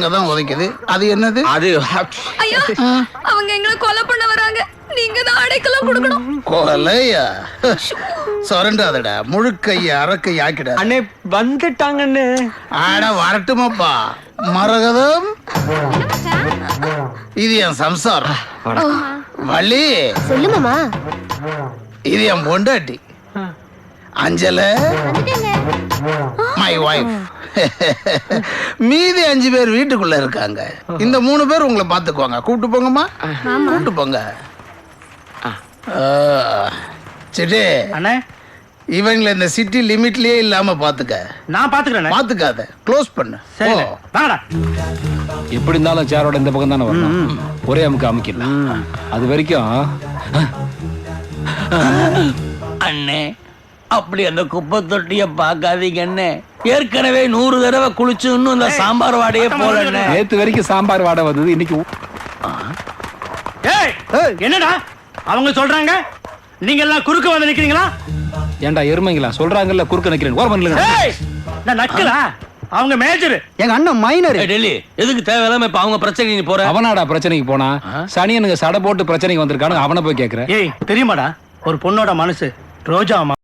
அங்கதான் உதைக்குது. அது என்னது? அது ஐயோ, அவங்க எங்களை கொலை பண்ண வராங்க. நீங்க தான் அடைக்கலம் கொடுக்கணும். கொலையா? சொரண்டாதடா, முழுக்கைய அரக்கை ஆக்கிட. அண்ணே வந்துட்டாங்கன்னு. ஆட வரட்டுமாப்பா மரகதம். இது என் சம்சாரம் வள்ளி. சொல்லு மாமா. இது என் பொண்டாட்டி அஞ்சல, மை வைஃப். மீதி 5 பேர் வீட்டுக்குள்ள இருக்காங்க. இந்த 3 பேர் உங்களை பாத்துக்குவாங்க. கூப்பிட்டு போங்கம்மா, கூப்பிட்டு போங்க. சிட்டி அண்ணே, இவங்களை இந்த சிட்டி லிமிட்லயே இல்லாம பாத்துக்க. நான் பாத்துக்கிறேன். பாத்துக்காத, க்ளோஸ் பண்ணு. சரி வாங்கடா. எப்படி இருந்தாலும் சேரோட இந்த பக்கம் தானே வரணும். ஒரே அமுக்கு அமுக்கிடல. அது வரைக்கும் அண்ணே, அப்படி அந்த குப்பை தொட்டிய பாக்காதீங்க அண்ணே. ஏற்கனவே 100 தடவை குளிச்சு இன்னும் இந்த சாம்பார் வாடையே போல. நேத்து வரைக்கும் சாம்பார் வாடை வந்தது, இன்னைக்கு என்னடா அவங்க சொல்றாங்க? நீங்க எல்லாம் குறுக்க வந்து நிக்கிறீங்களா? ஏன்டா எருமைங்களா சொல்றாங்கல்ல, குறுக்க நிக்கிறேன். ஓரம் பண்ணல. நான் நக்கலா? அவங்க மேஜர், எங்க அண்ணன் மைனர். டெல்லி எதுக்கு தேவையில்லாம இப்ப அவங்க பிரச்சனை நீ போற? அவனாடா பிரச்சனைக்கு போனா? சனியனுங்க சடை போட்டு பிரச்சனைக்கு வந்திருக்கானு அவனை போய் கேக்குற. ஏய் தெரியுமாடா, ஒரு பொண்ணோட மனசு ரோஜாமா.